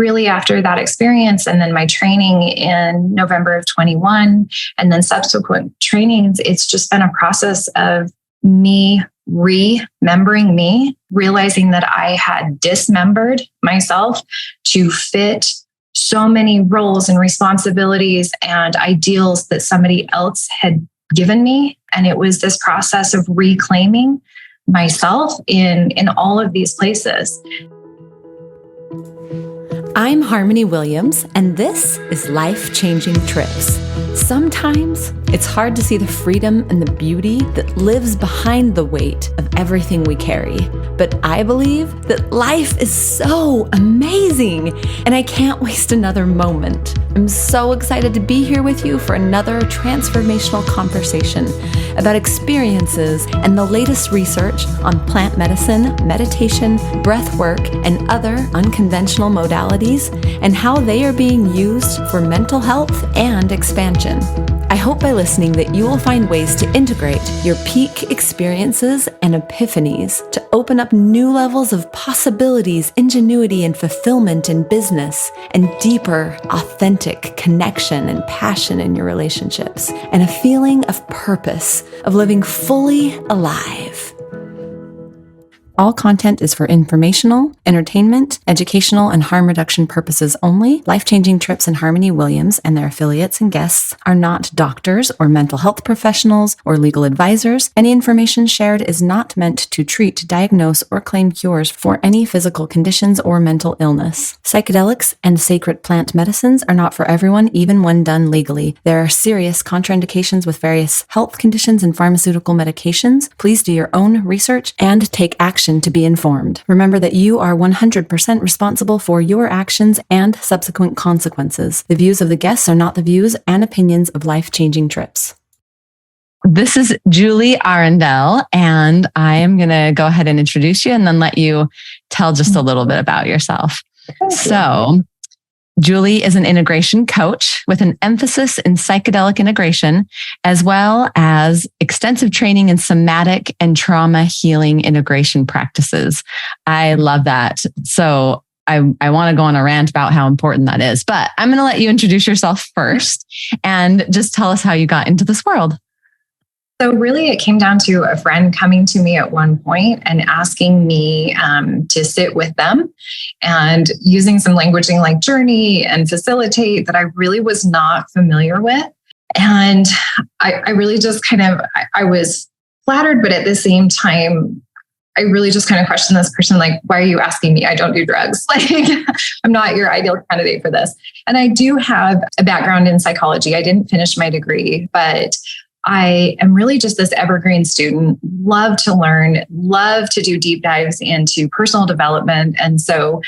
really after that experience and then my training in November of 21 and then subsequent trainings, it's just been a process of me remembering me, realizing that I had dismembered myself to fit so many roles and responsibilities and ideals that somebody else had given me. And it was this process of reclaiming myself in all of these places. I'm Harmony Williams, and this is Life-Changing Trips. Sometimes it's hard to see the freedom and the beauty that lives behind the weight of everything we carry. But I believe that life is so amazing, and I can't waste another moment. I'm so excited to be here with you for another transformational conversation about experiences and the latest research on plant medicine, meditation, breath work, and other unconventional modalities, and how they are being used for mental health and expansion. I hope by listening that you will find ways to integrate your peak experiences and epiphanies to open up new levels of possibilities, ingenuity, and fulfillment in business, and deeper, authentic connection and passion in your relationships, and a feeling of purpose, of living fully alive. All content is for informational, entertainment, educational, and harm reduction purposes only. Life-Changing Trips and Harmony Williams and their affiliates and guests are not doctors or mental health professionals or legal advisors. Any information shared is not meant to treat, diagnose, or claim cures for any physical conditions or mental illness. Psychedelics and sacred plant medicines are not for everyone, even when done legally. There are serious contraindications with various health conditions and pharmaceutical medications. Please do your own research and take action to be informed. Remember that you are 100% responsible for your actions and subsequent consequences. The views of the guests are not the views and opinions of Life-Changing Trips. This is Julie Arundel, and I am going to go ahead and introduce you and then let you tell just a little bit about yourself. So, Julie is an integration coach with an emphasis in psychedelic integration, as well as extensive training in somatic and trauma healing integration practices. I love that. So I want to go on a rant about how important that is, but I'm going to let you introduce yourself first and just tell us how you got into this world. So really, it came down to a friend coming to me at one point and asking me to sit with them and using some languaging like journey and facilitate that I really was not familiar with. And I really just I was flattered, but at the same time, I really just kind of questioned this person, like, why are you asking me? I don't do drugs. Like, I'm not your ideal candidate for this. And I do have a background in psychology. I didn't finish my degree, but I am really just this evergreen student, love to learn, love to do deep dives into personal development. And so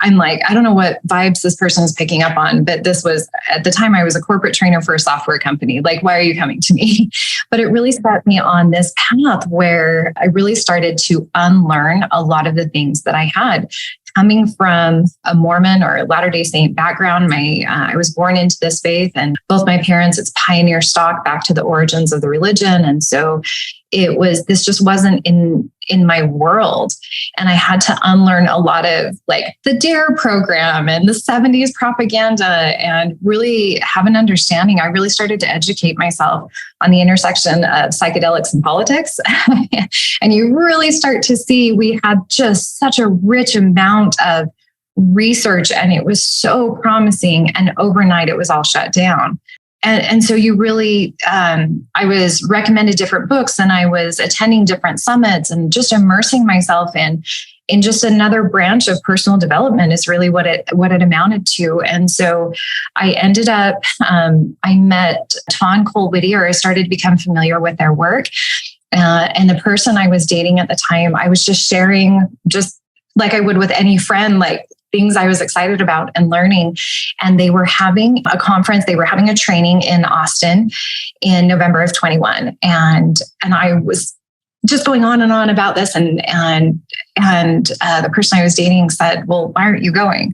I'm like, I don't know what vibes this person is picking up on, but this was, at the time I was a corporate trainer for a software company. Like, why are you coming to me? But it really set me on this path where I really started to unlearn a lot of the things that I had. Coming from a Mormon or Latter-day Saint background, I was born into this faith, and both my parents, it's pioneer stock back to the origins of the religion. And so this just wasn't in my world. And I had to unlearn a lot of like the DARE program and the 70s propaganda and really have an understanding. I really started to educate myself on the intersection of psychedelics and politics. And you really start to see we had just such a rich amount of research, and it was so promising. And overnight, it was all shut down. And so you really, I was recommended different books, and I was attending different summits and just immersing myself in just another branch of personal development is really what it amounted to. And so I ended up, I met Ton Cole Whittier. I started to become familiar with their work. And the person I was dating at the time, I was just sharing, just like I would with any friend, like things I was excited about and learning. And they were having a conference, they were having a training in Austin in November of 21. And I was just going on and on about this. And the person I was dating said, well, why aren't you going?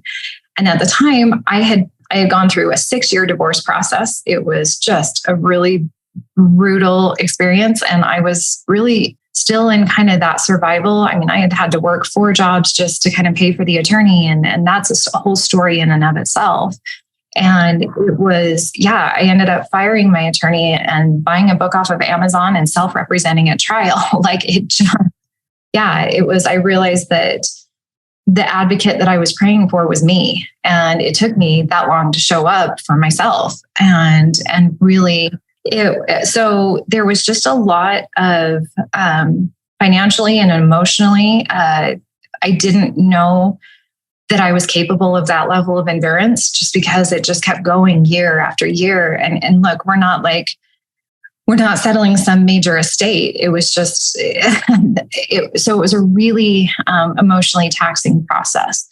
And at the time I had gone through a 6-year divorce process. It was just a really brutal experience. And I was really still in kind of that survival. I mean, I had to work 4 jobs just to kind of pay for the attorney. And that's a whole story in and of itself. And it was, I ended up firing my attorney and buying a book off of Amazon and self-representing at trial. It was, I realized that the advocate that I was praying for was me. And it took me that long to show up for myself. And really, so there was just a lot of financially and emotionally, I didn't know that I was capable of that level of endurance just because it just kept going year after year. And look, we're not settling some major estate. It was just, so it was a really emotionally taxing process.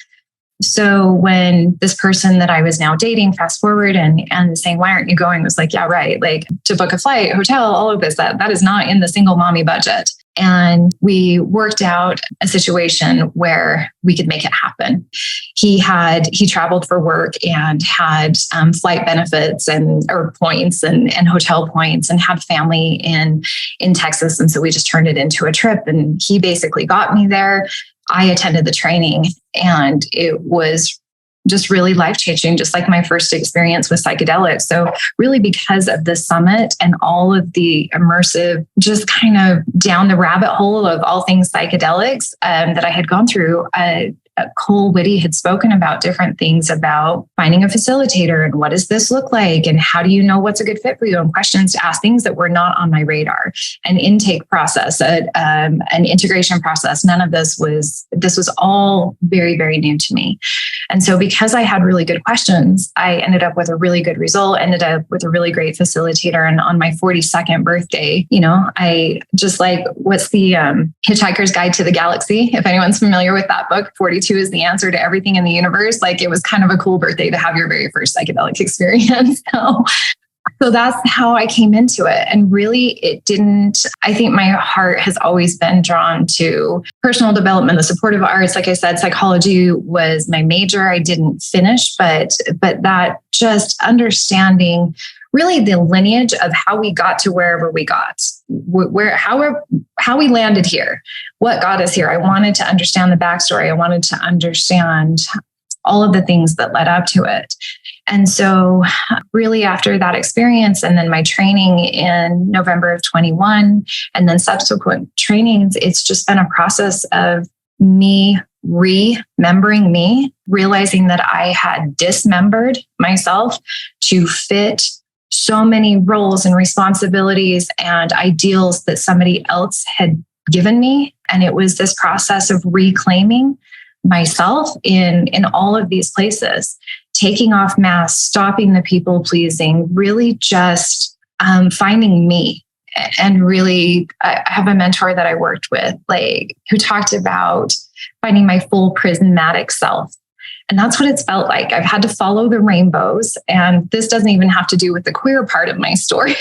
So when this person that I was now dating, fast forward and saying, why aren't you going? Was like, yeah, right. Like to book a flight, hotel, all of this, that is not in the single mommy budget. And we worked out a situation where we could make it happen. He traveled for work and had flight benefits or points and hotel points and had family in Texas. And so we just turned it into a trip and he basically got me there. I attended the training and it was just really life-changing, just like my first experience with psychedelics. So really because of the summit and all of the immersive, just kind of down the rabbit hole of all things psychedelics that I had gone through, Cole Whitty had spoken about different things about finding a facilitator and what does this look like and how do you know what's a good fit for you and questions to ask, things that were not on my radar. An intake process, an integration process. None of this was all very, very new to me. And so because I had really good questions, I ended up with a really good result, ended up with a really great facilitator. And on my 42nd birthday, I just what's the Hitchhiker's Guide to the Galaxy? If anyone's familiar with that book, 42 is the answer to everything in the universe. Like it was kind of a cool birthday to have your very first psychedelic experience. So that's how I came into it. And really I think my heart has always been drawn to personal development, the supportive arts. Like I said, psychology was my major. I didn't finish, but that just understanding really the lineage of how we got to wherever we got, how we landed here, what got us here. I wanted to understand the backstory. I wanted to understand all of the things that led up to it. And so really after that experience and then my training in November of 21 and then subsequent trainings, it's just been a process of me remembering me, realizing that I had dismembered myself to fit so many roles and responsibilities and ideals that somebody else had given me. And it was this process of reclaiming myself in all of these places, taking off masks, stopping the people pleasing, really just finding me. And really, I have a mentor that I worked with, who talked about finding my full prismatic self. And that's what it's felt like. I've had to follow the rainbows. And this doesn't even have to do with the queer part of my story.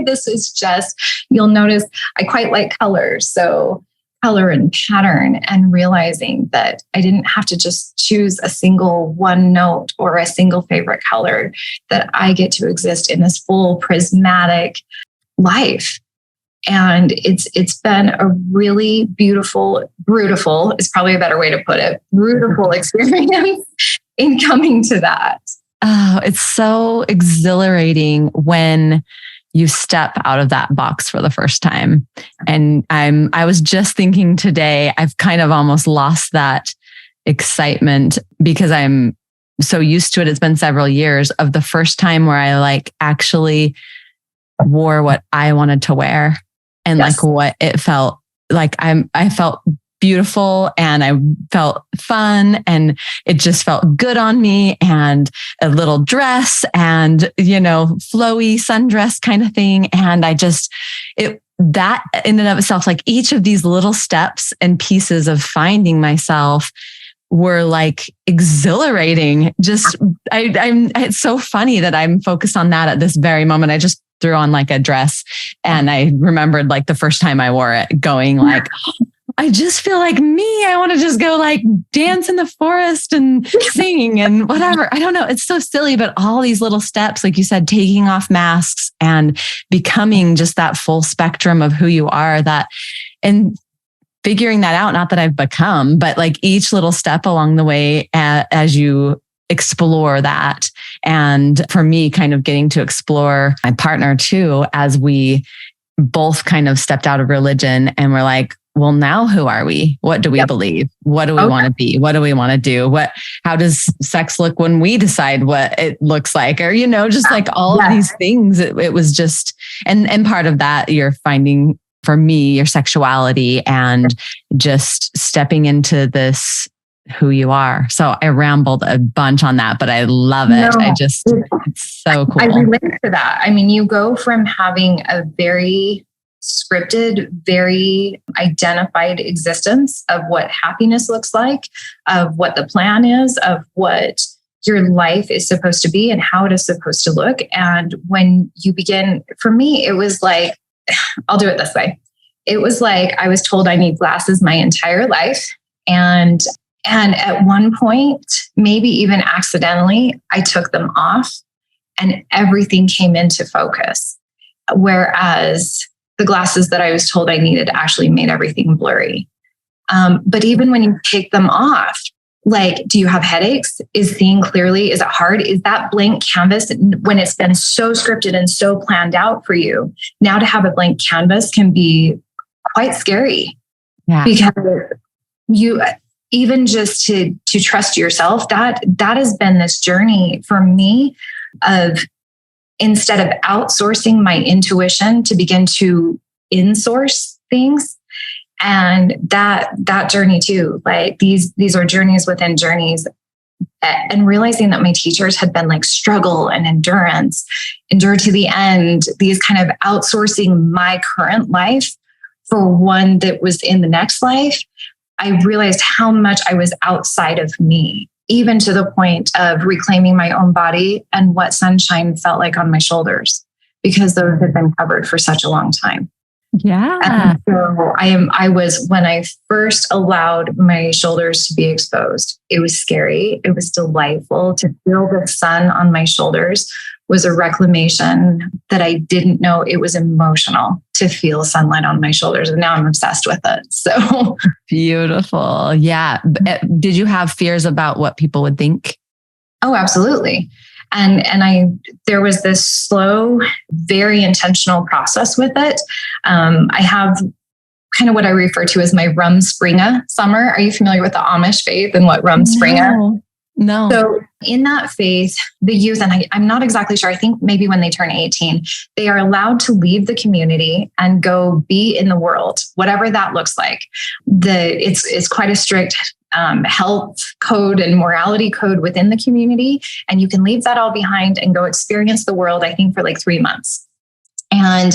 This is just, you'll notice I quite like colors. So color and pattern, and realizing that I didn't have to just choose a single one note or a single favorite color, that I get to exist in this full prismatic life. And it's been a really beautiful is probably a better way to put it, beautiful experience in coming to that. Oh, it's so exhilarating when you step out of that box for the first time. And I was just thinking today, I've kind of almost lost that excitement because I'm so used to it. It's been several years of the first time where I actually wore what I wanted to wear. And yes. What it felt like, I felt beautiful and I felt fun and it just felt good on me, and a little dress and, flowy sundress kind of thing. And that in and of itself, each of these little steps and pieces of finding myself were exhilarating. It's so funny that I'm focused on that at this very moment. I just threw on a dress and I remembered the first time I wore it going I just feel like me. I want to just go like dance in the forest and sing and whatever. I don't know. It's so silly, but all these little steps, like you said, taking off masks and becoming just that full spectrum of who you are, that, and figuring that out, not that I've become, but like each little step along the way as you explore that. And for me, kind of getting to explore my partner too, as we both kind of stepped out of religion and we're like, well, now who are we? What do we believe? What do we want to be? What do we want to do? How does sex look when we decide what it looks like? Or, just like all of these things, it was just, and part of that, you're finding for me, your sexuality and just stepping into this, who you are. So I rambled a bunch on that, but I love it. It's so cool. I relate to that. I mean, you go from having a very scripted, very identified existence of what happiness looks like, of what the plan is, of what your life is supposed to be and how it is supposed to look. And when you begin, for me, it was like, I'll do it this way. It was like I was told I need glasses my entire life. And at one point, maybe even accidentally, I took them off and everything came into focus. Whereas the glasses that I was told I needed actually made everything blurry. But even when you take them off, like, do you have headaches? Is seeing clearly? Is it hard? Is that blank canvas when it's been so scripted and so planned out for you? Now to have a blank canvas can be quite scary. Yeah. Because you, even just to trust yourself, that has been this journey for me of, instead of outsourcing my intuition, to begin to insource things. And that journey too, like these are journeys within journeys, and realizing that my teachers had been like struggle and endurance, endure to the end, these kind of outsourcing my current life for one that was in the next life. I realized how much I was outside of me, even to the point of reclaiming my own body and what sunshine felt like on my shoulders, because those had been covered for such a long time. Yeah. And so I was, when I first allowed my shoulders to be exposed, it was scary. It was delightful to feel the sun on my shoulders. Was a reclamation that I didn't know. It was emotional to feel sunlight on my shoulders. And now I'm obsessed with it. So beautiful. Yeah. Did you have fears about what people would think? Oh, absolutely. And there was this slow, very intentional process with it. I have kind of what I refer to as my Rumspringa summer. Are you familiar with the Amish faith and what Rumspringa? No. So in that faith, the youth, and I'm not exactly sure, I think maybe when they turn 18, they are allowed to leave the community and go be in the world, whatever that looks like. It's quite a strict health code and morality code within the community. And you can leave that all behind and go experience the world, I think, for like 3 months. And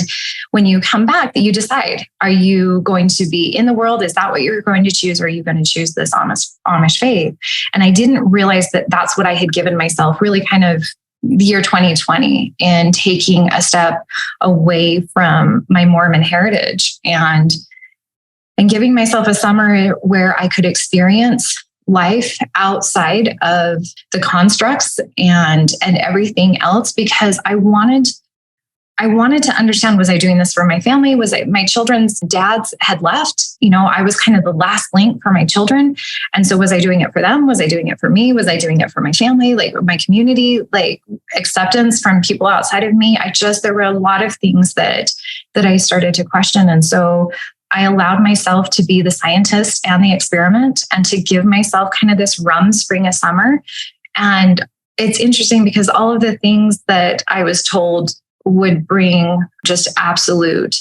when you come back, you decide, are you going to be in the world? Is that what you're going to choose? Or are you going to choose this Amish faith? And I didn't realize that that's what I had given myself, really kind of the year 2020, in taking a step away from my Mormon heritage and giving myself a summer where I could experience life outside of the constructs and everything else, because I wanted to understand, was I doing this for my family? My children's dads had left, I was kind of the last link for my children. And so was I doing it for them? Was I doing it for me? Was I doing it for my family, like my community, like acceptance from people outside of me? There were a lot of things that I started to question. And so I allowed myself to be the scientist and the experiment, and to give myself kind of this Rumspringa summer. And it's interesting because all of the things that I was told would bring just absolute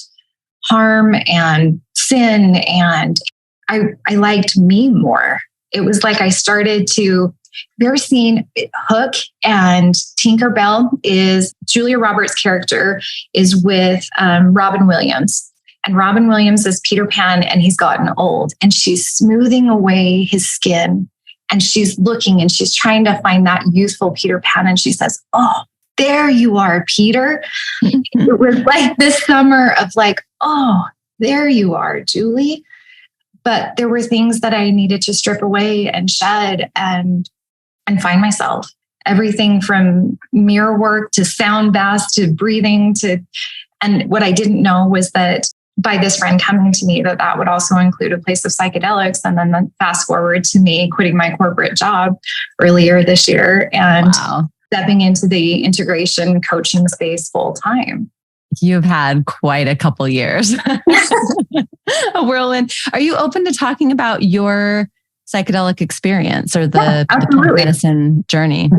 harm and sin, and I liked me more. It was like I started to, have you ever seen Hook and Tinkerbell? Julia Roberts' character is with Robin Williams. And Robin Williams is Peter Pan, and he's gotten old, and she's smoothing away his skin, and she's looking and she's trying to find that youthful Peter Pan. And she says, "Oh, there you are, Peter." It was like this summer of like, "Oh, there you are, Julie." But there were things that I needed to strip away and shed and find myself. Everything from mirror work to sound baths to breathing and what I didn't know was that by this friend coming to me, that would also include a place of psychedelics. And then fast forward to me quitting my corporate job earlier this year and stepping into the integration coaching space full time. You've had quite a couple years. A whirlwind. Are you open to talking about your psychedelic experience or the plant medicine journey?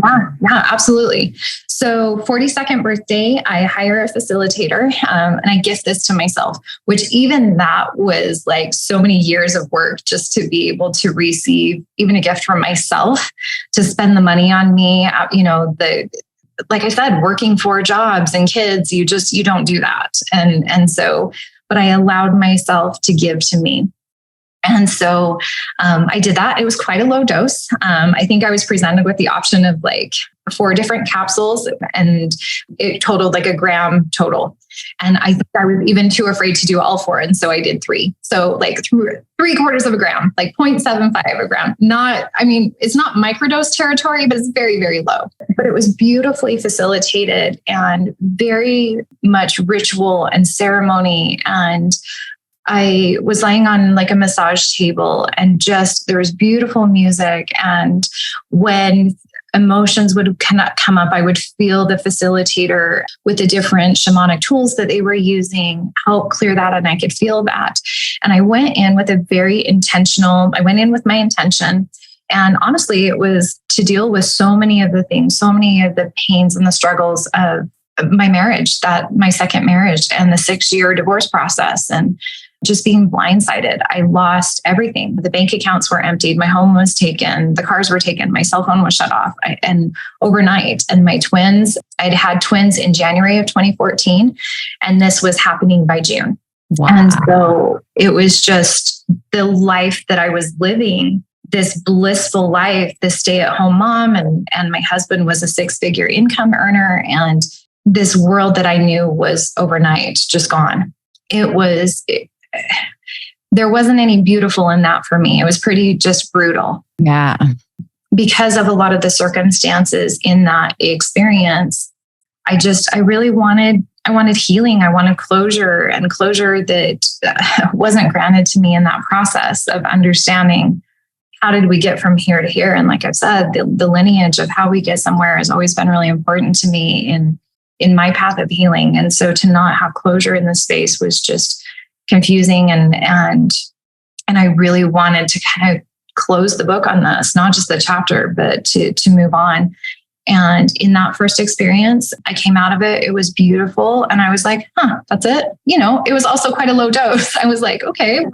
Yeah, absolutely. So 42nd birthday, I hire a facilitator and I gift this to myself, which even that was like so many years of work just to be able to receive even a gift from myself, to spend the money on me. Like I said, working 4 jobs and kids, you don't do that. But I allowed myself to give to me. And so I did that. It was quite a low dose. I think I was presented with the option of like 4 different capsules, and it totaled like a gram total. And I think I was even too afraid to do all 4. And so I did 3. So like 3/4 of a gram, like 0.75 a gram. It's not microdose territory, but it's very, very low. But it was beautifully facilitated and very much ritual and ceremony. And I was lying on like a massage table and there was beautiful music. And when emotions would come up, I would feel the facilitator with the different shamanic tools that they were using help clear that. And I could feel that. And I went in with my intention. And honestly, it was to deal with so many of the things, so many of the pains and the struggles of my marriage, my second marriage and the 6-year divorce process. And just being blindsided. I lost everything. The bank accounts were emptied. My home was taken. The cars were taken. My cell phone was shut off and overnight. And my twins, I'd had twins in January of 2014. And this was happening by June. Wow. And so it was just the life that I was living, this blissful life, this stay-at-home mom. And my husband was a 6-figure income earner. And this world that I knew was overnight just gone. There wasn't any beautiful in that for me. It was pretty just brutal. Yeah. Because of a lot of the circumstances in that experience, I really wanted healing. I wanted closure, and closure that wasn't granted to me in that process of understanding how did we get from here to here. And like I've said, the lineage of how we get somewhere has always been really important to me in my path of healing. And so to not have closure in this space was just confusing, and I really wanted to kind of close the book on this, not just the chapter, but to move on. And in that first experience, I came out of it. It was beautiful, and I was like, that's it. It was also quite a low dose. I was like, okay.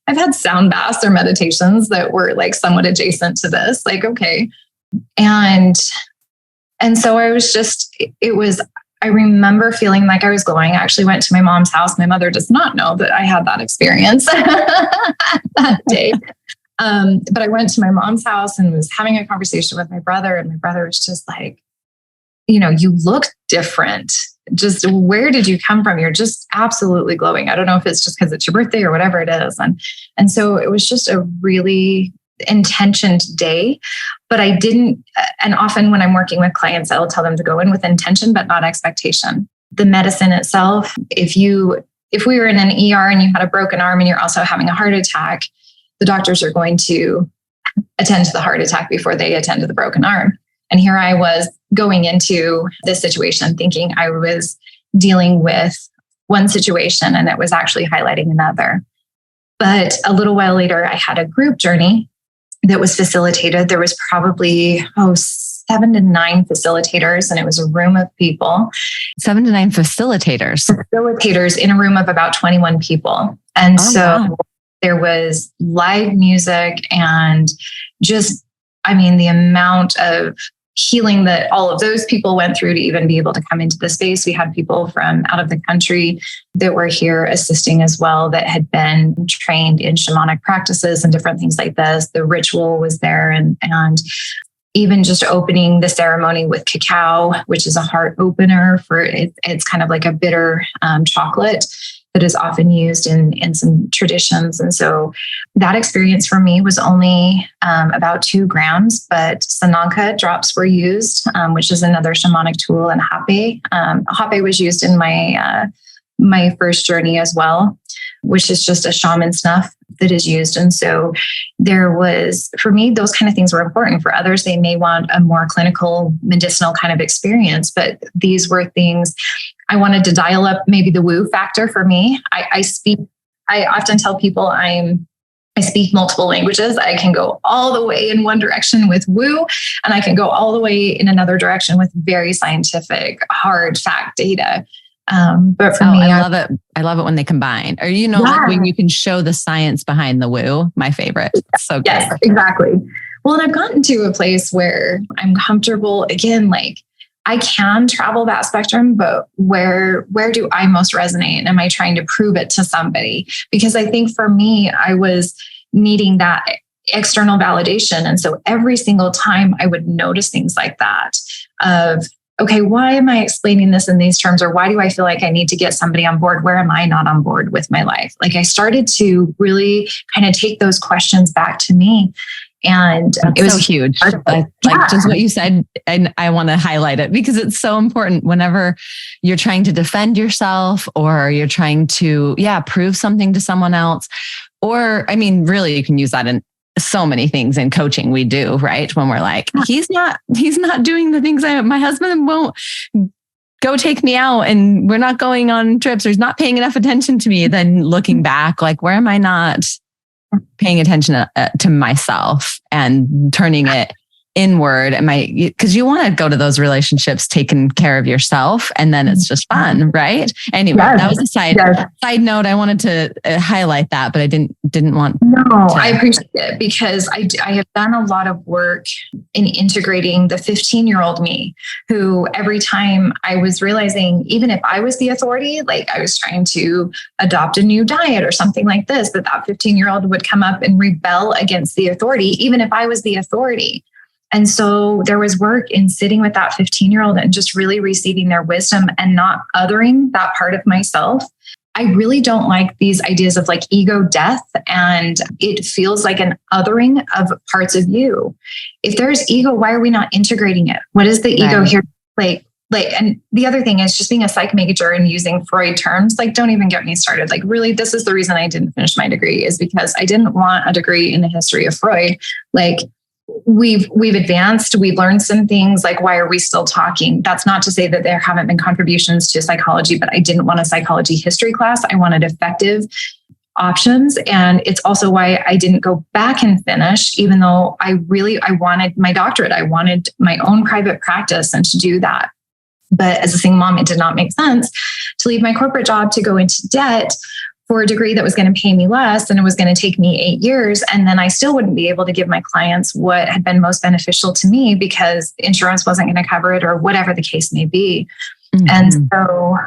I've had sound baths or meditations that were like somewhat adjacent to this. Like, okay, and so I was I remember feeling like I was glowing. I actually went to my mom's house. My mother does not know that I had that experience that day. But I went to my mom's house and was having a conversation with my brother. And my brother was just like, you look different. Just where did you come from? You're just absolutely glowing. I don't know if it's just because it's your birthday or whatever it is. And so it was just a really intentioned day, but I didn't. And often when I'm working with clients, I'll tell them to go in with intention, but not expectation. The medicine itself, if we were in an ER and you had a broken arm and you're also having a heart attack, the doctors are going to attend to the heart attack before they attend to the broken arm. And here I was going into this situation thinking I was dealing with one situation and it was actually highlighting another. But a little while later, I had a group journey that was facilitated. There was probably 7 to 9 facilitators, and it was a room of people. 7 to 9 facilitators. Facilitators in a room of about 21 people. And wow. There was live music and the amount of healing that all of those people went through to even be able to come into the space. We had people from out of the country that were here assisting as well that had been trained in shamanic practices and different things like this. The ritual was there and even just opening the ceremony with cacao, which is a heart opener for it. It's kind of like a bitter chocolate that is often used in some traditions. And so that experience for me was only about 2 grams, but sananga drops were used, which is another shamanic tool, and Hapé. Hapé was used in my first journey as well, which is just a shaman snuff that is used. And so there was, for me, those kind of things were important. For others, they may want a more clinical, medicinal kind of experience, but these were things I wanted to dial up, maybe the woo factor for me. I often tell people I speak multiple languages. I can go all the way in one direction with woo, and I can go all the way in another direction with very scientific, hard fact data. But for me, I love it. I love it when they combine, or, like when you can show the science behind the woo, my favorite. So good. Yes, exactly. Well, and I've gotten to a place where I'm comfortable again, like I can travel that spectrum, but where do I most resonate? Am I trying to prove it to somebody? Because I think for me, I was needing that external validation. And so every single time I would notice things like that of, okay, why am I explaining this in these terms? Or why do I feel like I need to get somebody on board? Where am I not on board with my life? Like I started to really kind of take those questions back to me. And it was so huge. Like just what you said. And I want to highlight it because it's so important whenever you're trying to defend yourself or you're trying to, prove something to someone else. Or, I mean, really, you can use that in so many things in coaching we do, right? When we're like, he's not doing the things my husband won't go take me out, and we're not going on trips, or he's not paying enough attention to me. Then looking back, like, where am I not paying attention to myself and turning it inward? Because you want to go to those relationships taking care of yourself, and then it's just fun, right? Anyway, that was a side note. I wanted to highlight that, but I didn't want. No, I appreciate it because I have done a lot of work in integrating the 15-year-old me, who every time I was realizing, even if I was the authority, like I was trying to adopt a new diet or something like this, that 15-year-old would come up and rebel against the authority, even if I was the authority. And so there was work in sitting with that 15-year-old and just really receiving their wisdom and not othering that part of myself. I really don't like these ideas of like ego death, and it feels like an othering of parts of you. If there's ego, why are we not integrating it? What is the ego here? Like, and the other thing is just being a psych major and using Freud terms, like, don't even get me started. Like, really, this is the reason I didn't finish my degree, is because I didn't want a degree in the history of Freud. Like, we've advanced, we've learned some things. Like, why are we still talking? That's not to say that there haven't been contributions to psychology, but I didn't want a psychology history class. I wanted effective options. And it's also why I didn't go back and finish, even though I wanted my doctorate. I wanted my own private practice and to do that. But as a single mom, it did not make sense to leave my corporate job to go into debt for a degree that was going to pay me less, and it was going to take me 8 years. And then I still wouldn't be able to give my clients what had been most beneficial to me because insurance wasn't going to cover it, or whatever the case may be. Mm-hmm. And so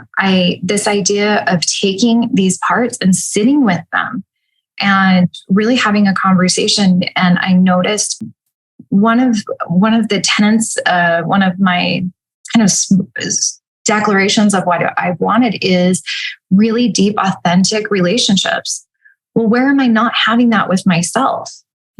this idea of taking these parts and sitting with them and really having a conversation. And I noticed one of the tenets, one of my kind of declarations of what I wanted is really deep, authentic relationships. Well, where am I not having that with myself?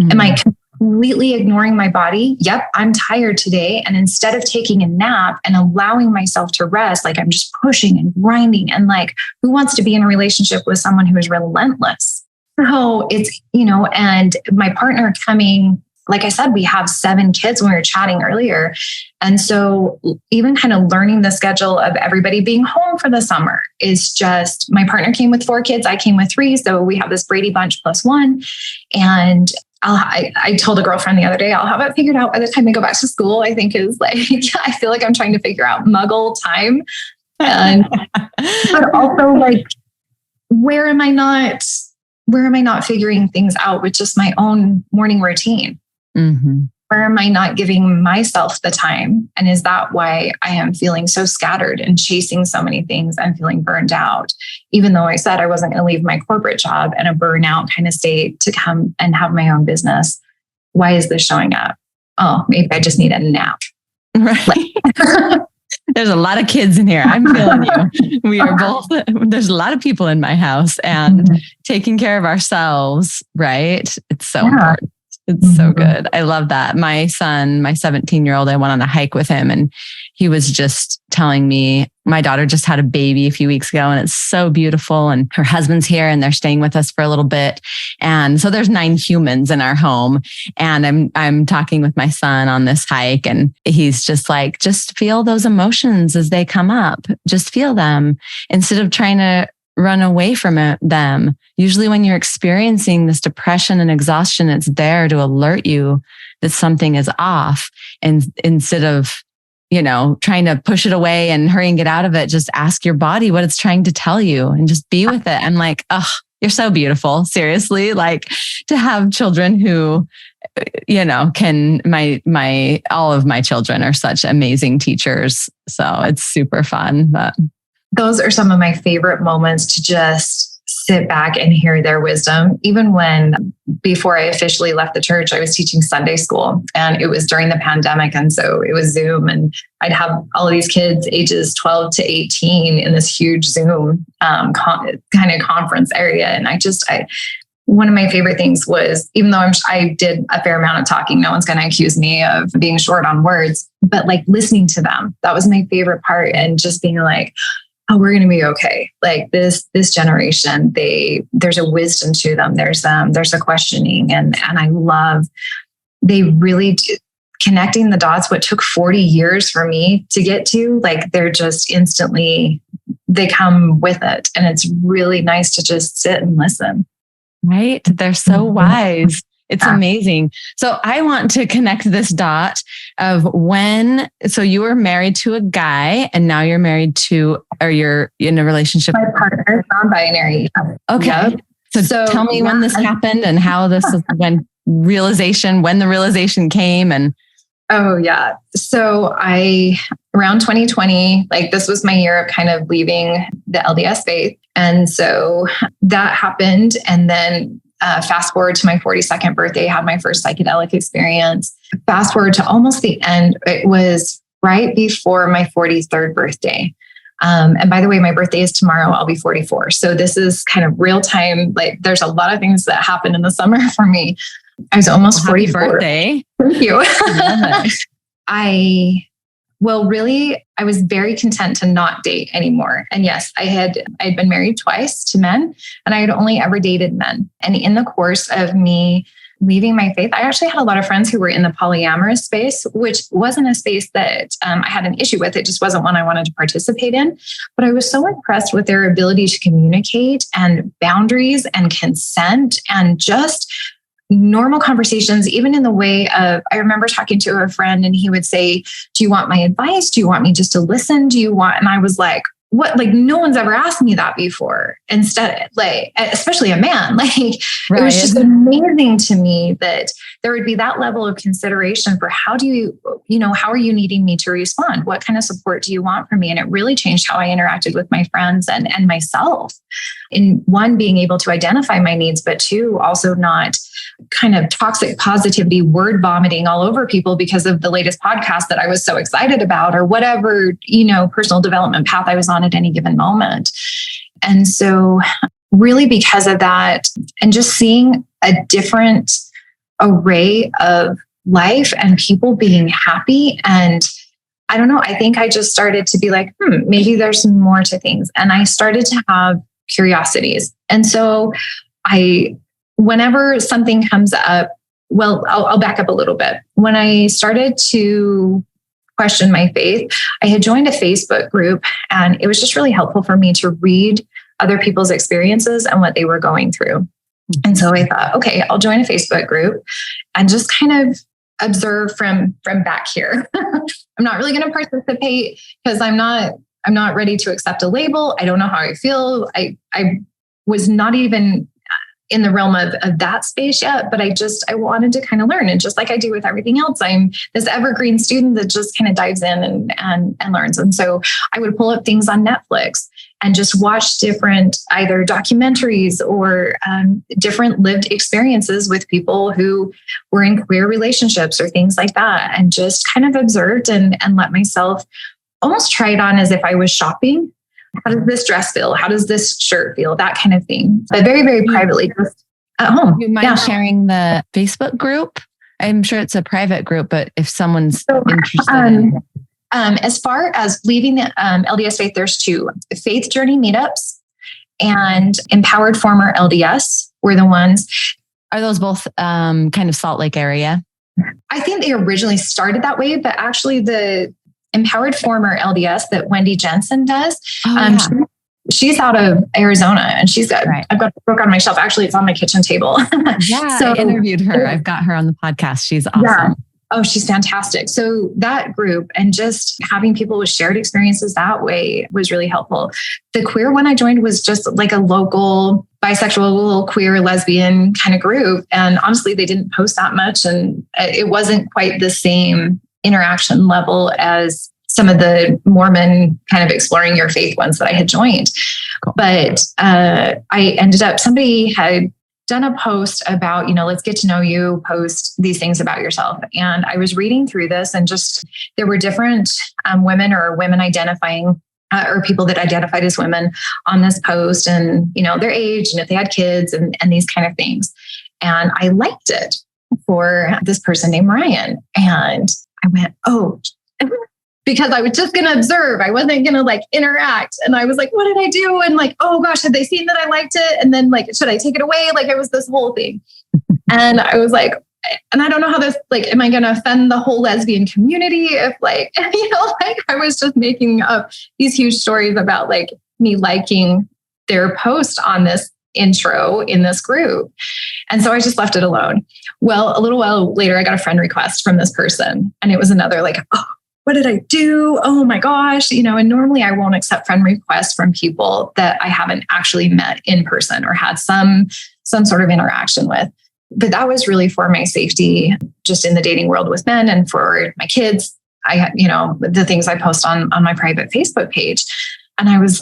Mm-hmm. Am I completely ignoring my body? Yep, I'm tired today. And instead of taking a nap and allowing myself to rest, like I'm just pushing and grinding. And like, who wants to be in a relationship with someone who is relentless? So it's, and my partner coming, like I said, we have 7 kids when we were chatting earlier. And so even kind of learning the schedule of everybody being home for the summer is just, my partner came with 4 kids. I came with 3. So we have this Brady bunch plus 1. And I told a girlfriend the other day, I'll have it figured out by the time I go back to school. I think is like, I feel like I'm trying to figure out muggle time. And, but also like, where am I not figuring things out with just my own morning routine? Mm-hmm. Where am I not giving myself the time? And is that why I am feeling so scattered and chasing so many things and feeling burned out? Even though I said I wasn't going to leave my corporate job and a burnout kind of state to come and have my own business. Why is this showing up? Oh, maybe I just need a nap. Right. There's a lot of kids in here. I'm feeling you. We are both, there's a lot of people in my house, and taking care of ourselves, right? It's so important. It's so good. I love that. My son, my 17-year-old, I went on a hike with him, and he was just telling me, my daughter just had a baby a few weeks ago, and it's so beautiful. And her husband's here, and they're staying with us for a little bit. And so there's 9 humans in our home. And I'm talking with my son on this hike, and he's just like, just feel those emotions as they come up. Just feel them instead of trying to run away from them. Usually when you're experiencing this depression and exhaustion, it's there to alert you that something is off. And instead of, trying to push it away and hurry and get out of it, just ask your body what it's trying to tell you and just be with it. I'm like, oh, you're so beautiful. Seriously, like to have children who, all of my children are such amazing teachers. So it's super fun. But those are some of my favorite moments to just sit back and hear their wisdom. Even before I officially left the church, I was teaching Sunday school, and it was during the pandemic. And so it was Zoom, and I'd have all of these kids ages 12 to 18 in this huge Zoom kind of conference area. And one of my favorite things was, even though I did a fair amount of talking, no one's going to accuse me of being short on words, but like listening to them, that was my favorite part. And just being like, oh, we're going to be okay. Like this generation, there's a wisdom to them. There's a questioning, and I love, they really do, connecting the dots. What took 40 years for me to get to, like they're just instantly, they come with it, and it's really nice to just sit and listen. Right? They're so wise. It's amazing. So I want to connect this dot of so you were married to a guy, and now you're married to, or you're in a relationship. My partner, non-binary. Okay. Yep. So tell me when this happened and how this is when the realization came. And oh yeah. So around 2020, like this was my year of kind of leaving the LDS faith. And so that happened. And then fast forward to my 42nd birthday, had my first psychedelic experience. Fast forward to almost the end. It was right before my 43rd birthday. And by the way, my birthday is tomorrow. I'll be 44. So this is kind of real time. Like there's a lot of things that happened in the summer for me. I was almost 44. Happy birthday. Thank you. I was very content to not date anymore. And yes, I'd been married twice to men, and I had only ever dated men. And in the course of me leaving my faith, I actually had a lot of friends who were in the polyamorous space, which wasn't a space that I had an issue with. It just wasn't one I wanted to participate in. But I was so impressed with their ability to communicate and boundaries and consent and just normal conversations, even in the way of, I remember talking to a friend and he would say, do you want my advice? Do you want me just to listen? And I was like, what? Like, no one's ever asked me that before. Instead, like, especially a man, like, right. It was just amazing to me that there would be that level of consideration for how are you needing me to respond? What kind of support do you want from me? And it really changed how I interacted with my friends and myself. In one, being able to identify my needs, but two, also not kind of toxic positivity, word vomiting all over people because of the latest podcast that I was so excited about, or whatever, personal development path I was on at any given moment. And so really because of that, and just seeing a different array of life and people being happy. And I don't know, I think I just started to be like, maybe there's more to things. And I started to have curiosities. And so whenever something comes up, I'll back up a little bit. When I started to question my faith, I had joined a Facebook group, and it was just really helpful for me to read other people's experiences and what they were going through. And so I thought, okay, I'll join a Facebook group and just kind of observe from back here. I'm not really going to participate because I'm not ready to accept a label. I don't know how I feel. I was not even in the realm of that space yet, but I wanted to kind of learn. And just like I do with everything else, I'm this evergreen student that just kind of dives in and learns. And so I would pull up things on Netflix and just watch different either documentaries or different lived experiences with people who were in queer relationships or things like that. And just kind of observed and let myself almost try it on as if I was shopping. How does this dress feel? How does this shirt feel? That kind of thing. But very, very privately, just at home. You mind sharing the Facebook group? I'm sure it's a private group, but if someone's interested in... As far as leaving the LDS faith, there's two: faith journey meetups and empowered former LDS were the ones. Are those both kind of Salt Lake area? I think they originally started that way, but actually the empowered former LDS that Wendy Jensen does, she's out of Arizona, and she's got, I've got a book on my shelf. Actually, it's on my kitchen table. Yeah, so I interviewed her. I've got her on the podcast. She's awesome. Yeah. Oh, she's fantastic. So that group and just having people with shared experiences that way was really helpful. The queer one I joined was just like a local bisexual, queer, lesbian kind of group. And honestly, they didn't post that much, and it wasn't quite the same interaction level as some of the Mormon kind of exploring your faith ones that I had joined. Cool. But I ended up, somebody had done a post about, let's get to know you, post these things about yourself. And I was reading through this, and just, there were different women or women identifying or people that identified as women on this post, and, their age and if they had kids and these kind of things. And I liked it for this person named Ryan. And I went, oh, because I was just going to observe. I wasn't going to interact. And I was like, what did I do? And oh gosh, had they seen that I liked it? And then should I take it away? It was this whole thing. And I was like, and I don't know how this, am I going to offend the whole lesbian community? If I was just making up these huge stories about me liking their post on this intro in this group. And so I just left it alone. Well, a little while later, I got a friend request from this person, and it was another oh, what did I do? Oh my gosh. And normally I won't accept friend requests from people that I haven't actually met in person or had some sort of interaction with. But that was really for my safety, just in the dating world with men, and for my kids. I had, the things I post on my private Facebook page. And I was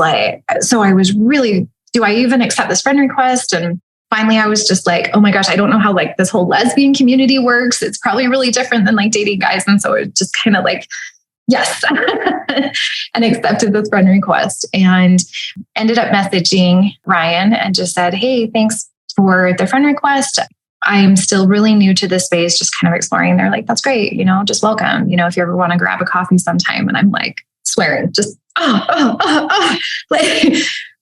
so I was really, do I even accept this friend request? And finally I was just oh my gosh, I don't know how this whole lesbian community works. It's probably really different than dating guys. And so it just kind of yes, and accepted this friend request, and ended up messaging Ryan and just said, hey, thanks for the friend request. I'm still really new to this space, just kind of exploring. They're that's great. Just welcome, if you ever want to grab a coffee sometime. And I'm swearing, just,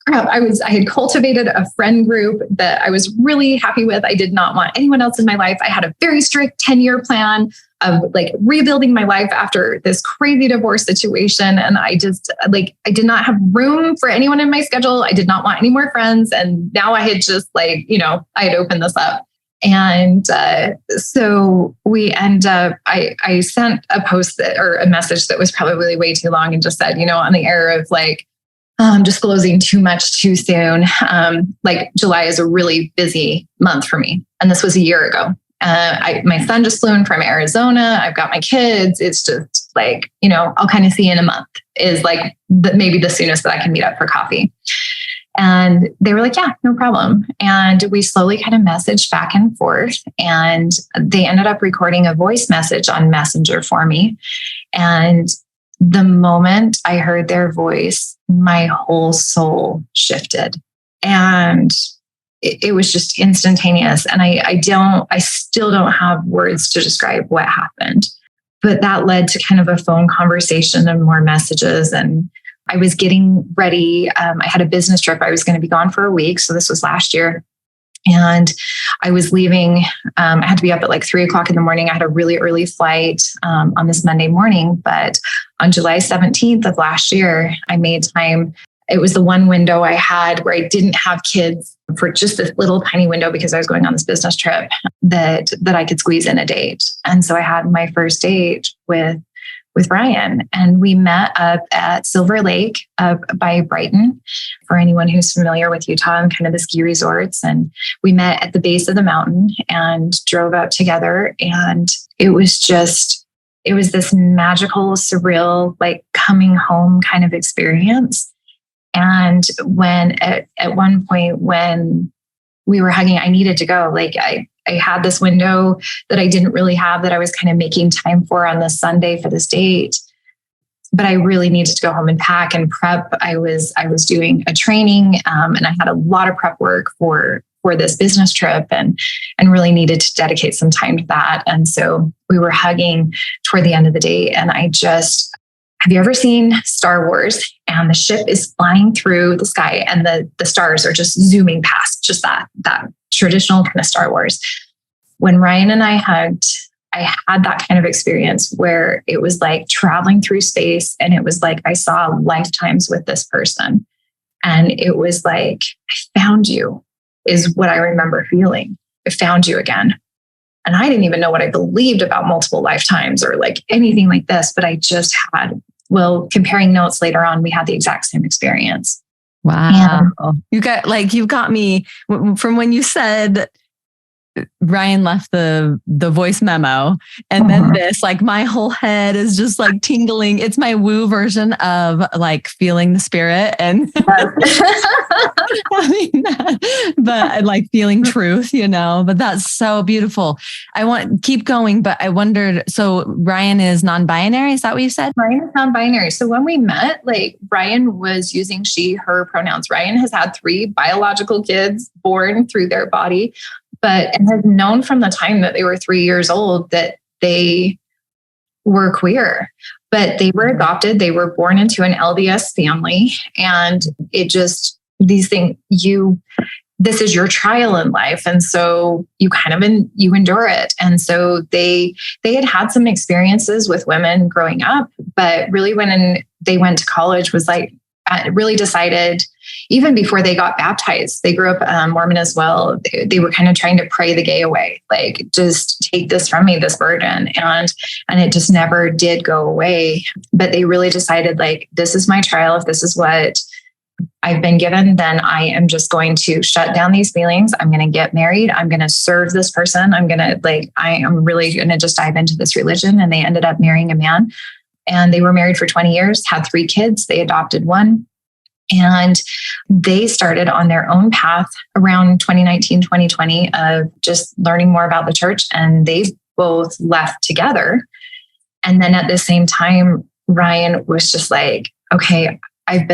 crap. I had cultivated a friend group that I was really happy with. I did not want anyone else in my life. I had a very strict 10-year plan of rebuilding my life after this crazy divorce situation. And I just I did not have room for anyone in my schedule. I did not want any more friends. And now I had just I had opened this up. And so we end up, I sent a post or a message that was probably way too long, and just said, on the air of disclosing too much too soon. July is a really busy month for me. And this was a year ago. My son just flew in from Arizona. I've got my kids. It's just I'll kind of see you in a month is maybe the soonest that I can meet up for coffee. And they were yeah, no problem. And we slowly kind of messaged back and forth, and they ended up recording a voice message on Messenger for me. And the moment I heard their voice, my whole soul shifted, and it was just instantaneous. And I still don't have words to describe what happened, but that led to kind of a phone conversation and more messages. And I was getting ready. I had a business trip. I was going to be gone for a week. So this was last year. And I was leaving. I had to be up at 3:00 in the morning. I had a really early flight on this Monday morning. But on July 17th of last year, I made time. It was the one window I had where I didn't have kids, for just this little tiny window, because I was going on this business trip, that I could squeeze in a date. And so I had my first date with Ryan, and we met up at Silver Lake up by Brighton, for anyone who's familiar with Utah and kind of the ski resorts. And we met at the base of the mountain and drove up together. And it was this magical, surreal, coming home kind of experience. And when at one point when we were hugging, I needed to go. I had this window that I didn't really have, that I was kind of making time for on this Sunday for this date. but I really needed to go home and pack and prep. I was doing a training, and I had a lot of prep work for this business trip, and really needed to dedicate some time to that. And so we were hugging toward the end of the day, and have you ever seen Star Wars and the ship is flying through the sky and the stars are just zooming past, just that traditional kind of Star Wars. When Ryan and I hugged, I had that kind of experience where it was like traveling through space, and it was like I saw lifetimes with this person. And it was like, I found you, is what I remember feeling. I found you again. And I didn't even know what I believed about multiple lifetimes or like anything like this, but I just had, comparing notes later on, we had the exact same experience. Wow. You got me from when you said Ryan left the voice memo, and then this, like, my whole head is just like tingling. It's my woo version of like feeling the spirit and but like feeling truth, but that's so beautiful. Keep going, but I wondered, so Ryan is non-binary. Is that what you said? Ryan is non-binary. So when we met, like, Ryan was using she, her pronouns. Ryan has had 3 biological kids born through their body, and has known from the time that they were 3 years old that they were queer, but they were adopted. They were born into an LDS family. And it just, these things, this is your trial in life. And so you you endure it. And so they had some experiences with women growing up, but really when they went to college was like, really decided, even before they got baptized, they grew up Mormon as well. They were kind of trying to pray the gay away, like, just take this from me, this burden. And it just never did go away. But they really decided, like, this is my trial. If this is what I've been given, then I am just going to shut down these feelings. I'm going to get married. I'm going to serve this person. I am really going to just dive into this religion. And they ended up marrying a man. And they were married for 20 years, had 3 kids. They adopted 1. And they started on their own path around 2019, 2020 of just learning more about the church. And they both left together. And then at the same time, Ryan was just like, okay, I've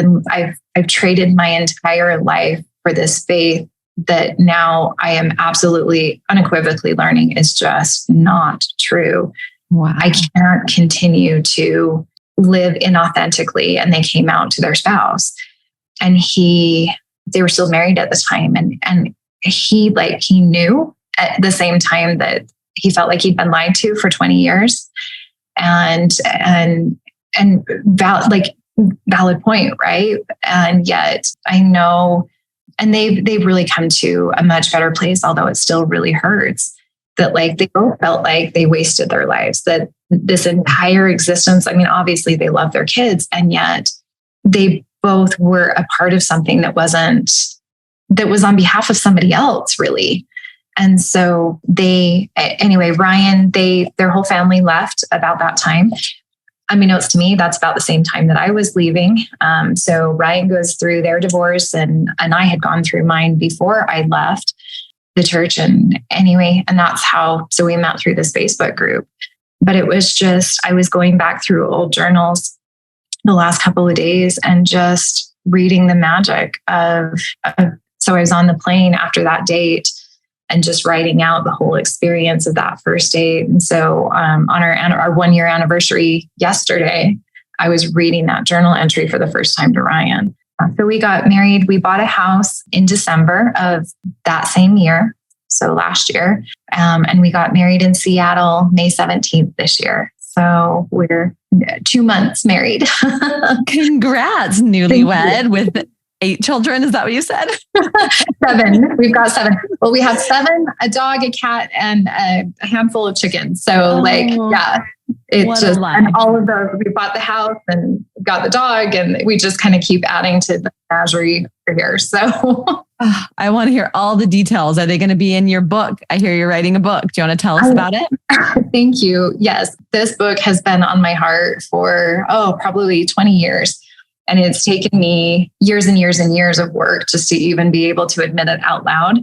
traded my entire life for this faith that now I am absolutely unequivocally learning is just not true. Wow. I can't continue to live inauthentically. And they came out to their spouse, and they were still married at the time. And he knew at the same time that he felt like he'd been lied to for 20 years and valid point. Right. And yet I know, and they've really come to a much better place, although it still really hurts. That, like, they both felt like they wasted their lives, that this entire existence, I mean, obviously they love their kids, and yet they both were a part of something that was on behalf of somebody else, really. And so Ryan, their whole family left about that time. Unbeknownst to me, that's about the same time that I was leaving. So Ryan goes through their divorce, and I had gone through mine before I left the church. And that's how, so we met through this Facebook group. But it was just, I was going back through old journals the last couple of days and just reading the magic so I was on the plane after that date and just writing out the whole experience of that first date. And so on our 1-year anniversary yesterday, I was reading that journal entry for the first time to Ryan. So we got married. We bought a house in December of that same year, so last year. And we got married in Seattle, May 17th this year. So we're 2 months married. Congrats, newlywed with 8 children. Is that what you said? 7. We've got 7. Well, we have 7, a dog, a cat, and a handful of chickens. So yeah. It's just, and all of those, we bought the house and got the dog, and we just kind of keep adding to the menagerie here. So I want to hear all the details. Are they going to be in your book? I hear you're writing a book. Do you want to tell us about it? Thank you. Yes. This book has been on my heart for, probably 20 years. And it's taken me years and years and years of work just to even be able to admit it out loud.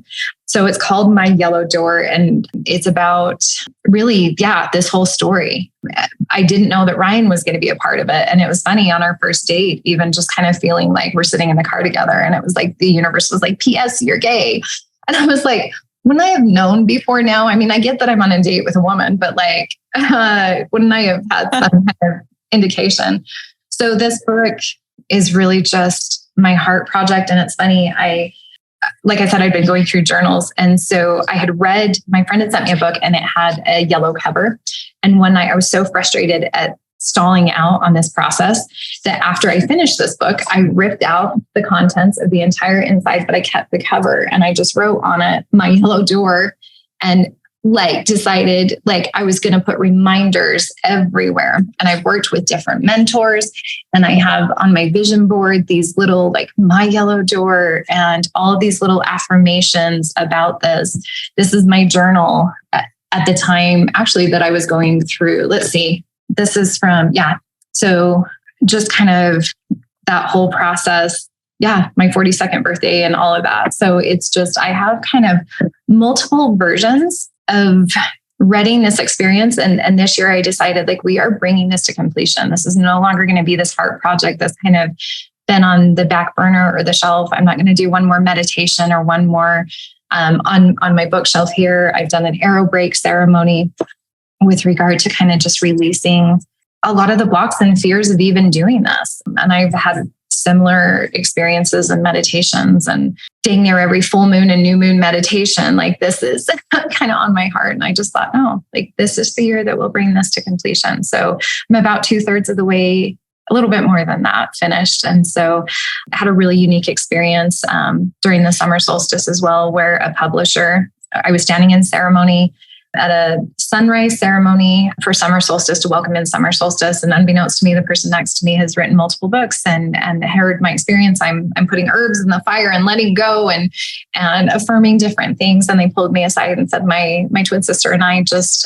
So it's called My Yellow Door. And it's about really, this whole story. I didn't know that Ryan was going to be a part of it. And it was funny on our first date, even just kind of feeling like we're sitting in the car together. And it was like, the universe was like, P.S. you're gay. And I was like, wouldn't I have known before now? I mean, I get that I'm on a date with a woman, but like, wouldn't I have had some kind of indication? So this book is really just my heart project. And it's funny, like I said, I'd been going through journals. And so I had read, my friend had sent me a book and it had a yellow cover. And one night I was so frustrated at stalling out on this process that after I finished this book, I ripped out the contents of the entire inside, but I kept the cover and I just wrote on it, My Yellow Door, and like decided like I was going to put reminders everywhere. And I've worked with different mentors and I have on my vision board these little like My Yellow Door and all of these little affirmations about this. This is my journal at the time actually that I was going through. Let's see. This is from, so just kind of that whole process. My 42nd birthday and all of that. So it's just, I have kind of multiple versions of reading this experience. And this year I decided like, we are bringing this to completion. This is no longer going to be this heart project that's kind of been on the back burner or the shelf. I'm not going to do one more meditation or one more on my bookshelf here. I've done an arrow break ceremony with regard to kind of just releasing a lot of the blocks and fears of even doing this. And I've had similar experiences and meditations and staying there every full moon and new moon meditation. Like this is kind of on my heart. And I just thought, like this is the year that will bring this to completion. So I'm about 2/3 of the way, a little bit more than that finished. And so I had a really unique experience during the summer solstice as well, where a publisher, I was standing in ceremony at a sunrise ceremony for summer solstice to welcome in summer solstice. And unbeknownst to me, the person next to me has written multiple books and heard my experience. I'm putting herbs in the fire and letting go and affirming different things. And they pulled me aside and said, my twin sister and I just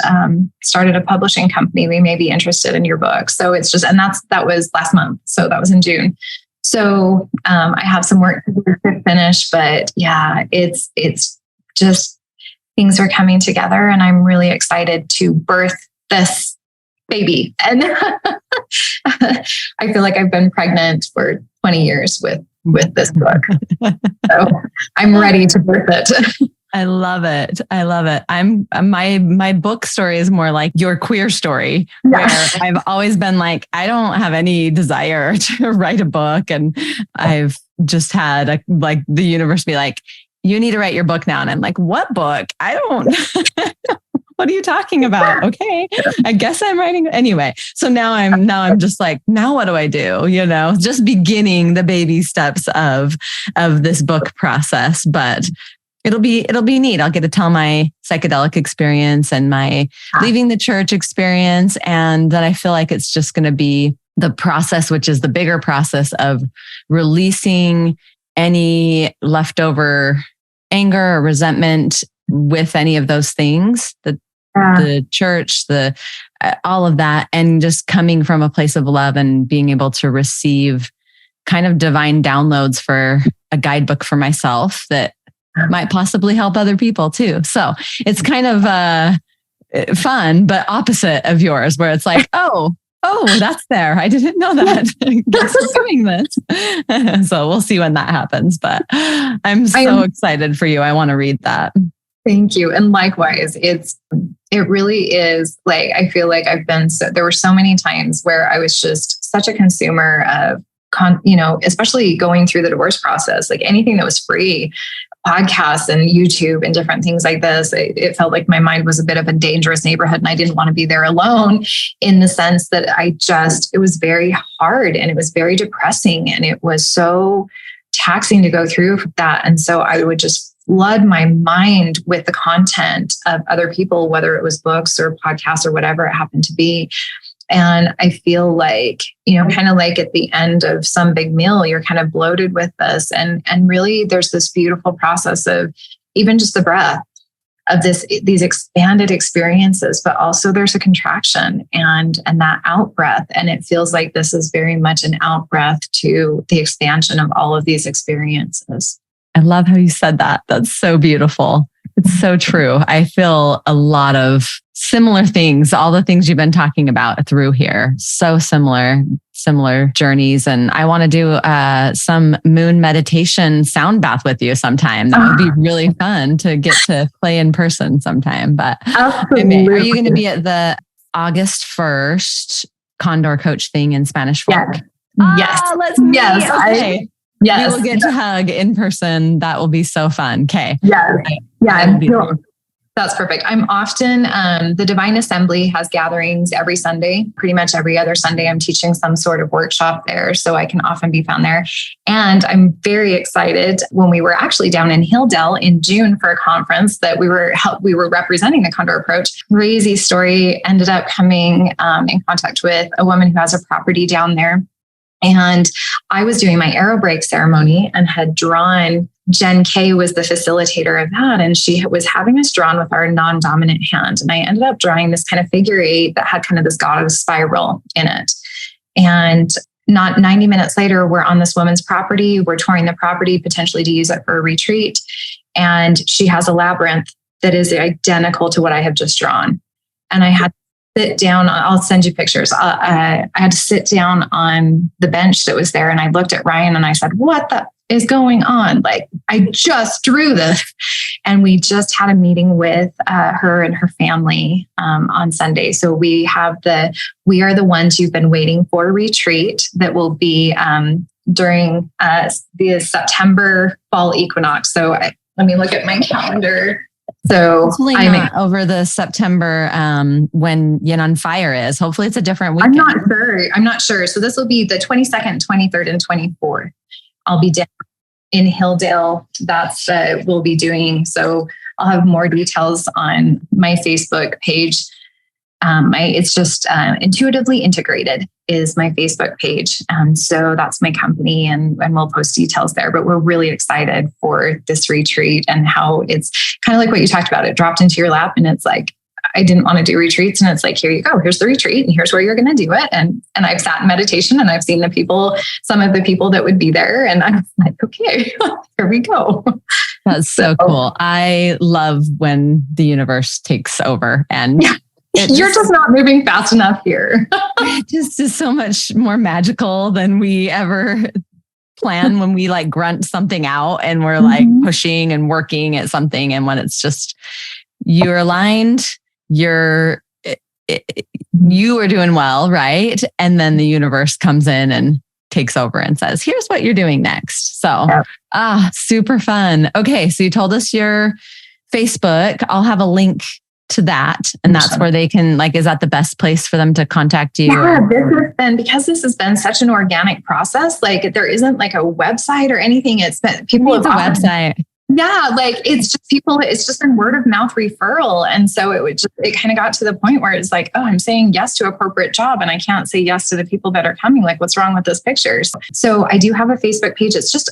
started a publishing company. We may be interested in your book. So it's just, and that was last month. So that was in June. So I have some work to finish, but it's just, things are coming together and I'm really excited to birth this baby. And I feel like I've been pregnant for 20 years with this book. So I'm ready to birth it. I love it. I love it. My book story is more like your queer story, where I've always been like, I don't have any desire to write a book. And I've just had the universe be like, you need to write your book now. And I'm like, what book? I don't, what are you talking about? Okay. I guess I'm writing anyway. So now I'm just like, now what do I do? Just beginning the baby steps of this book process, but it'll be neat. I'll get to tell my psychedelic experience and my leaving the church experience. And then I feel like it's just going to be the process, which is the bigger process of releasing any leftover anger or resentment with any of those things, the church, all of that, and just coming from a place of love and being able to receive kind of divine downloads for a guidebook for myself that might possibly help other people too. So it's kind of fun, but opposite of yours, where it's like, oh, that's there. I didn't know that. Guess who's doing this? So we'll see when that happens. But I'm so excited for you. I want to read that. Thank you. And likewise, it really is like, I feel like there were so many times where I was just such a consumer of, especially going through the divorce process, like anything that was free, podcasts and YouTube and different things like this. It felt like my mind was a bit of a dangerous neighborhood and I didn't want to be there alone, in the sense that it was very hard and it was very depressing and it was so taxing to go through that. And so I would just flood my mind with the content of other people, whether it was books or podcasts or whatever it happened to be. And I feel like, kind of like at the end of some big meal, you're kind of bloated with this. And really there's this beautiful process of even just the breath these expanded experiences, but also there's a contraction and that out breath. And it feels like this is very much an out breath to the expansion of all of these experiences. I love how you said that. That's so beautiful. It's so true. I feel a lot of similar things, all the things you've been talking about through here. So similar journeys. And I want to do some moon meditation sound bath with you sometime. That would be really fun to get to play in person sometime. But absolutely. Are you going to be at the August 1st Condor Coach thing in Spanish Fork? Yes. Let's meet. Yes. Okay. Yes. We will get to hug in person. That will be so fun. Okay. Yes. Yeah. That's perfect. I'm often, the Divine Assembly has gatherings every Sunday. Pretty much every other Sunday, I'm teaching some sort of workshop there. So I can often be found there. And I'm very excited when we were actually down in Hilldale in June for a conference that we were representing the Condor Approach. Crazy story. Ended up coming in contact with a woman who has a property down there. And I was doing my arrow break ceremony and had drawn, Jen K was the facilitator of that. And she was having us drawn with our non-dominant hand. And I ended up drawing this kind of figure eight that had kind of this goddess spiral in it. And not 90 minutes later, we're on this woman's property. We're touring the property, potentially to use it for a retreat. And she has a labyrinth that is identical to what I have just drawn. And I had sit down. I'll send you pictures. I had to sit down on the bench that was there. And I looked at Ryan and I said, what the is going on? Like, I just drew this. And we just had a meeting with her and her family on Sunday. So we are the ones you've been waiting for retreat that will be during the September fall equinox. So let me look at my calendar. So hopefully not over the September when Yin on Fire is. Hopefully it's a different weekend. I'm not sure. So this will be the 22nd, 23rd, and 24th. I'll be down in Hilldale. That's we'll be doing. So I'll have more details on my Facebook page. It's just Intuitively Integrated is my Facebook page. So that's my company and we'll post details there. But we're really excited for this retreat and how it's kind of like what you talked about. It dropped into your lap and it's like, I didn't want to do retreats. And it's like, here you go. Here's the retreat and here's where you're going to do it. And I've sat in meditation and I've seen some of the people that would be there. And I'm like, okay, here we go. That's so cool. I love when the universe takes over and you're just not moving fast enough here. It just is so much more magical than we ever plan when we like grunt something out and we're like pushing and working at something. And when it's just, you're aligned, you are doing well, right? And then the universe comes in and takes over and says, here's what you're doing next. So, super fun. Okay. So you told us your Facebook. I'll have a link to that. And that's where they can, like, is that the best place for them to contact you? Yeah, because this has been such an organic process. Like there isn't like a website or anything. It's been people have a website. Yeah, like it's just been word of mouth referral. And so it kind of got to the point where it's like, oh, I'm saying yes to a corporate job and I can't say yes to the people that are coming. Like, what's wrong with this pictures? So I do have a Facebook page. It's just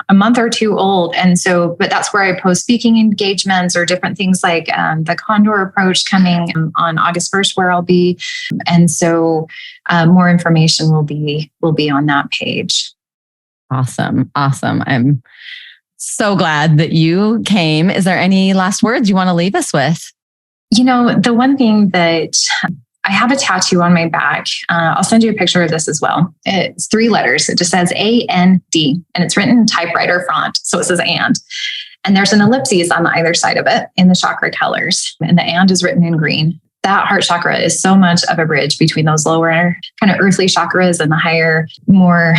a month or two old. And so, but that's where I post speaking engagements or different things like the Condor Approach coming on August 1st, where I'll be. And so more information will be on that page. Awesome. I'm so glad that you came. Is there any last words you want to leave us with? You know, the one thing that I have a tattoo on my back. I'll send you a picture of this as well. It's 3 letters. It just says A-N-D and it's written in typewriter font. So it says and there's an ellipses on either side of it in the chakra colors. And the and is written in green. That heart chakra is so much of a bridge between those lower kind of earthly chakras and the higher, more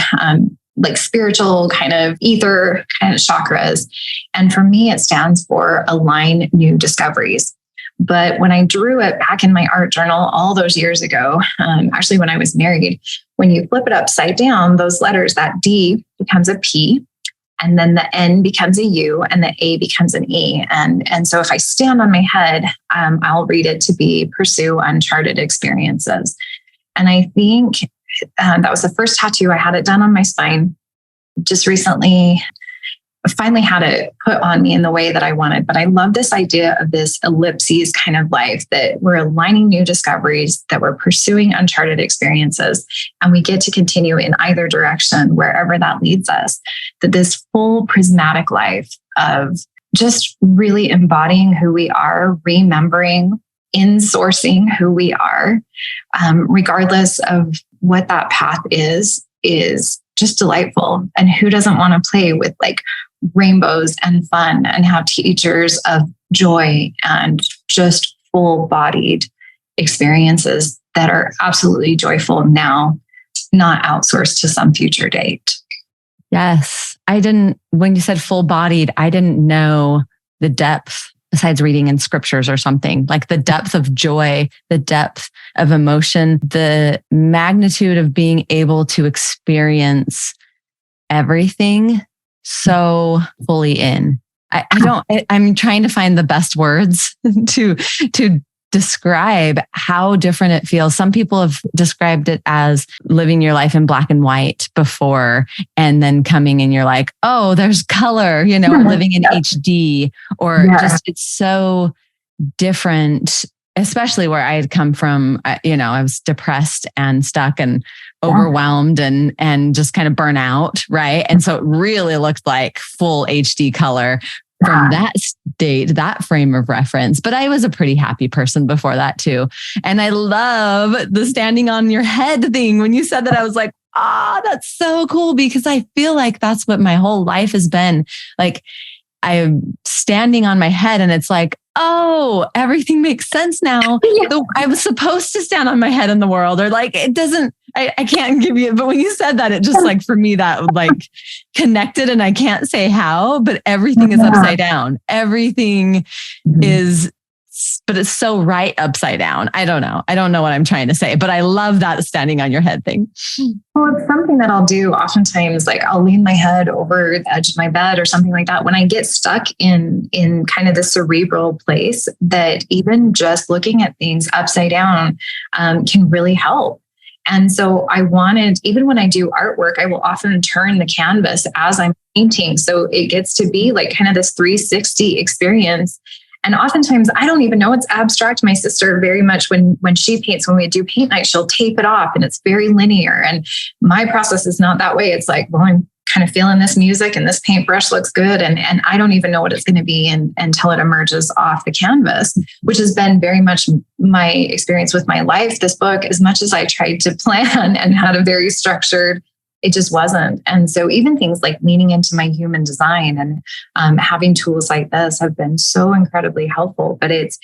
like spiritual kind of ether kind of chakras. And for me, it stands for align new discoveries. But when I drew it back in my art journal all those years ago, actually when I was married, when you flip it upside down, those letters, that D becomes a P, and then the N becomes a U, and the A becomes an E. And so if I stand on my head, I'll read it to be pursue uncharted experiences. And I think that was the first tattoo. I had it done on my spine just recently. finally had it put on me in the way that I wanted. But I love this idea of this ellipses kind of life, that we're aligning new discoveries, that we're pursuing uncharted experiences, and we get to continue in either direction, wherever that leads us. That this full prismatic life of just really embodying who we are, remembering, in-sourcing who we are, regardless of what that path is just delightful. And who doesn't want to play with like rainbows and fun and have teachers of joy and just full-bodied experiences that are absolutely joyful now, not outsourced to some future date. Yes. When you said full-bodied, I didn't know the depth, besides reading in scriptures or something, like the depth of joy, the depth of emotion, the magnitude of being able to experience everything so fully in. I'm trying to find the best words to describe how different it feels. Some people have described it as living your life in black and white before, and then coming and you're like, oh, there's color, living in HD, or just, it's so different, especially where I had come from. I was depressed and stuck and overwhelmed and just kind of burnt out. Right. And so it really looked like full HD color from that state, that frame of reference. But I was a pretty happy person before that too. And I love the standing on your head thing. When you said that, I was like, that's so cool, because I feel like that's what my whole life has been. Like, I'm standing on my head and it's like, oh, everything makes sense now. I was supposed to stand on my head in the world, or like, it doesn't, I can't give you, but when you said that, it just like, for me, that like connected, and I can't say how, but everything is upside down. Everything is, but it's so right upside down. I don't know what I'm trying to say, but I love that standing on your head thing. Well, it's something that I'll do oftentimes. Like, I'll lean my head over the edge of my bed or something like that when I get stuck in kind of the cerebral place, that even just looking at things upside down can really help. And so I wanted, even when I do artwork, I will often turn the canvas as I'm painting. So it gets to be like kind of this 360 experience. And oftentimes I don't even know it's abstract. My sister very much, when she paints, when we do paint night, she'll tape it off and it's very linear. And my process is not that way. It's like, well, I'm kind of feeling this music and this paintbrush looks good. And I don't even know what it's going to be until it emerges off the canvas, which has been very much my experience with my life. This book, as much as I tried to plan and had a very structured, it just wasn't. And so even things like leaning into my human design and having tools like this have been so incredibly helpful. But it's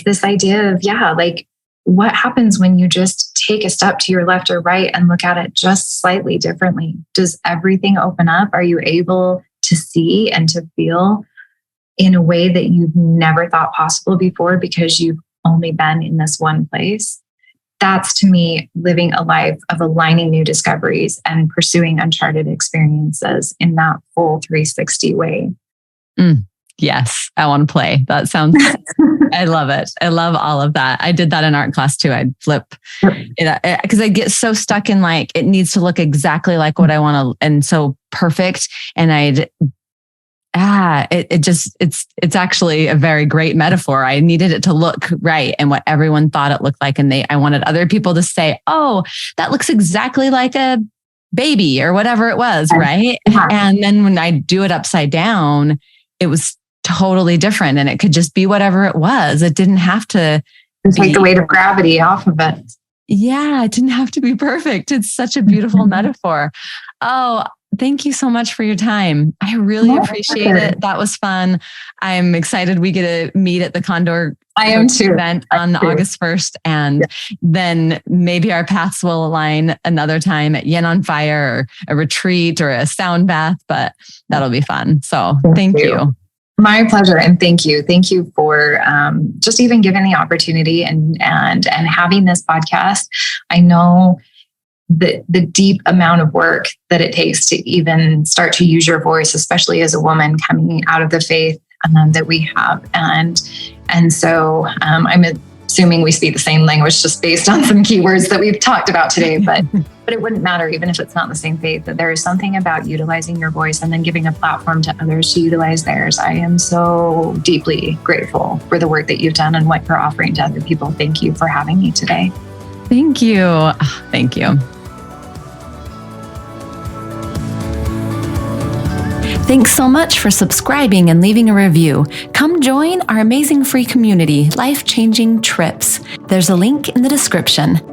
this idea of, like, what happens when you just take a step to your left or right and look at it just slightly differently? Does everything open up? Are you able to see and to feel in a way that you've never thought possible before because you've only been in this one place? That's, to me, living a life of aligning new discoveries and pursuing uncharted experiences in that full 360 way. Yes, I want to play. That sounds, I love it. I love all of that. I did that in art class too. I'd flip it because I get so stuck in like, it needs to look exactly like what I want to, and so perfect. And it's actually a very great metaphor. I needed it to look right and what everyone thought it looked like. And I wanted other people to say, oh, that looks exactly like a baby or whatever it was. Right. Yeah. And then when I do it upside down, it was totally different. And it could just be whatever it was. It didn't have to take the weight of gravity off of it. Yeah. It didn't have to be perfect. It's such a beautiful metaphor. Oh, thank you so much for your time. I really appreciate it. That was fun. I'm excited we get to meet at the Condor event on August 1st. And then maybe our paths will align another time at Yin on Fire or a retreat or a sound bath, but that'll be fun. So thank you. My pleasure. And thank you. Thank you for just even giving the opportunity and having this podcast. I know the deep amount of work that it takes to even start to use your voice, especially as a woman coming out of the faith that we have. And so I'm assuming we speak the same language just based on some keywords that we've talked about today. But it wouldn't matter, even if it's not the same faith, that there is something about utilizing your voice and then giving a platform to others to utilize theirs. I am so deeply grateful for the work that you've done and what you're offering to other people. Thank you for having me today. Thank you. Thank you. Thanks so much for subscribing and leaving a review. Come join our amazing free community, Life Changing Trips. There's a link in the description.